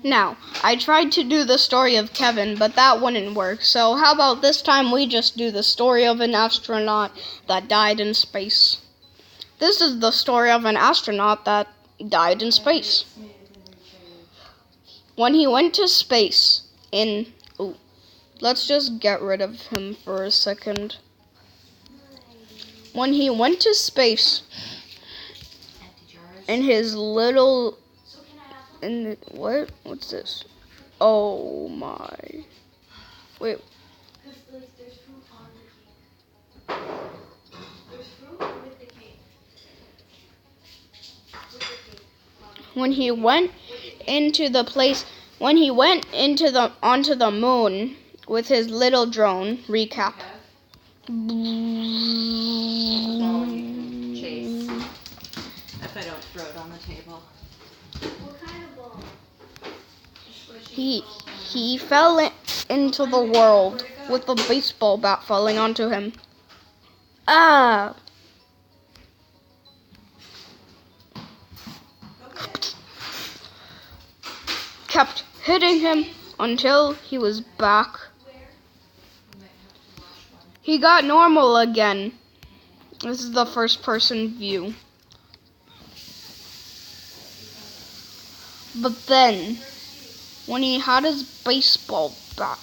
Now, I tried to do the story of Kevin, but that wouldn't work. So how about this time we just do the story of an astronaut that died in space. This is the story of an astronaut that died in space. When he went to space let's just get rid of him for a second. When he went to space in his little what's this? Oh my. Wait. There's fruit on the cake. There's fruit with the cake. When he went onto the moon with his little drone, recap. Chase. If I don't throw it on the table. What kind of ball? He fell into the world with a baseball bat falling onto him. Ah! Kept hitting him until he was back. He got normal again. This is the first person view. But then, when he had his baseball bat,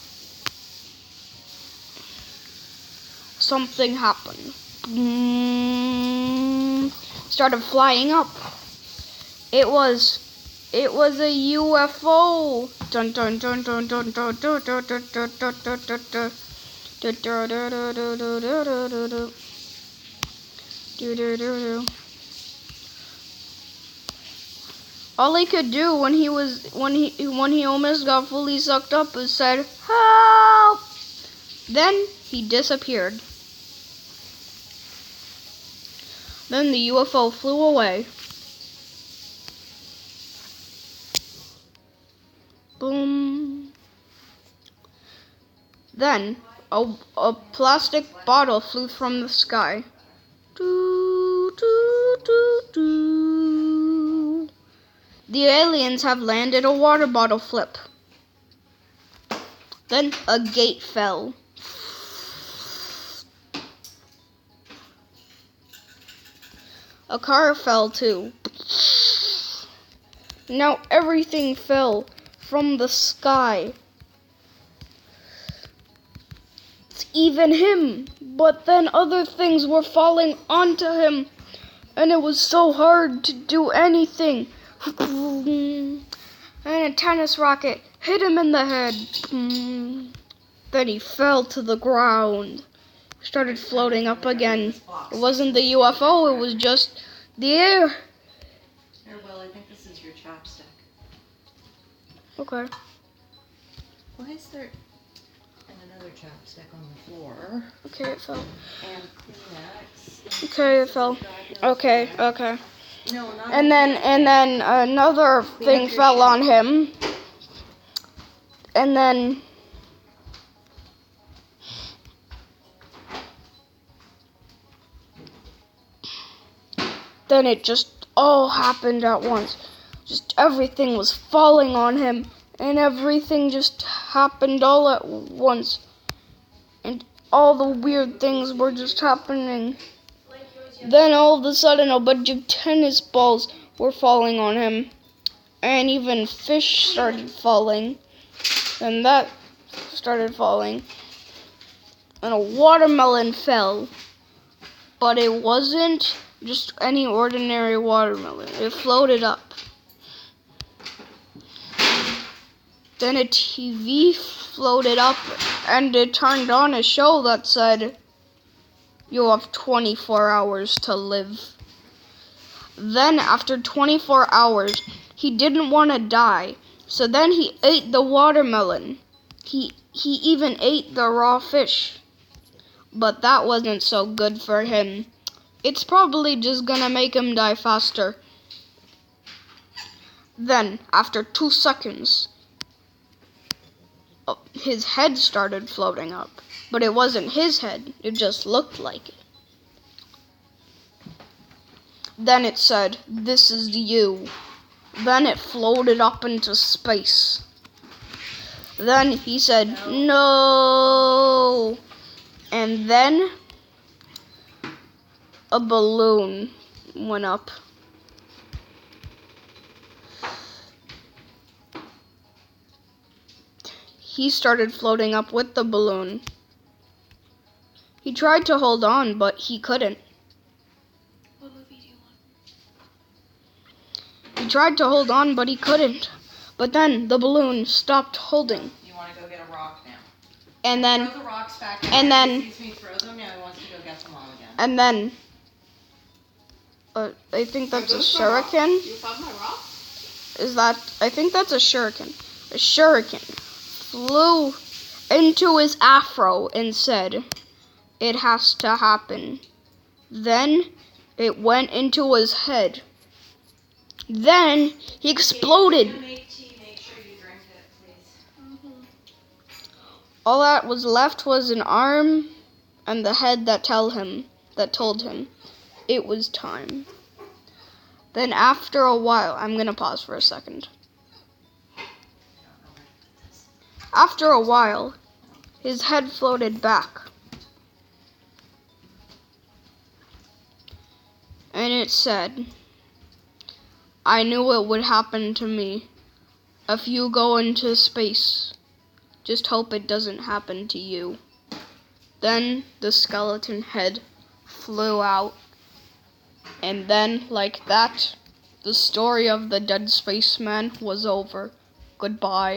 something happened. Started flying up. It was a UFO. Dun dun dun dun dun dun dun dun dun dun dun dun dun. All he could do when he almost got fully sucked up was said, "Help!" Then he disappeared. Then the UFO flew away. Boom. Then a plastic bottle flew from the sky. Doo, doo, doo, doo. The aliens have landed a water bottle flip. Then a gate fell. A car fell too. Now everything fell from the sky. It's even him. But then other things were falling onto him. And it was so hard to do anything. And a tennis racket hit him in the head. Then he fell to the ground. Started floating up again. It wasn't the UFO, it was just the air. Here, Will, I think this is your chapstick. Okay. Why is there another chapstick on the floor? Okay, it fell. And Kleenex. Okay, it fell. Okay. No, not And then another thing fell on him. And then it just all happened at once. Just everything was falling on him, and everything just happened all at once. And all the weird things were just happening. Then all of a sudden a bunch of tennis balls were falling on him. And even fish started falling. And that started falling. And a watermelon fell. But it wasn't just any ordinary watermelon. It floated up. Then a TV floated up and it turned on a show that said, "You have 24 hours to live." Then after 24 hours, he didn't want to die. So then he ate the watermelon. He even ate the raw fish. But that wasn't so good for him. It's probably just gonna make him die faster. Then, after 2 seconds, his head started floating up. But it wasn't his head, it just looked like it. Then it said, "This is you." Then it floated up into space. Then he said, no. And then a balloon went up. He started floating up with the balloon. He tried to hold on, but he couldn't. What movie do you want? He tried to hold on, but he couldn't. But then the balloon stopped holding. You want to go get a rock now? And then, Throw the rocks back in. and then- He sees me throw them, now he wants to go get them all again. and then, I think that's a shuriken. You found my rock? I think that's a shuriken. A shuriken flew into his afro and said, it has to happen. Then it went into his head. Then he exploded. If you make tea, make sure you drink it, please. All that was left was an arm and the head that told him it was time. Then after a while, I'm gonna pause for a second. After a while, his head floated back. And it said, I knew it would happen to me. If you go into space, just hope it doesn't happen to you. Then the skeleton head flew out. And then, like that, the story of the dead spaceman was over. Goodbye.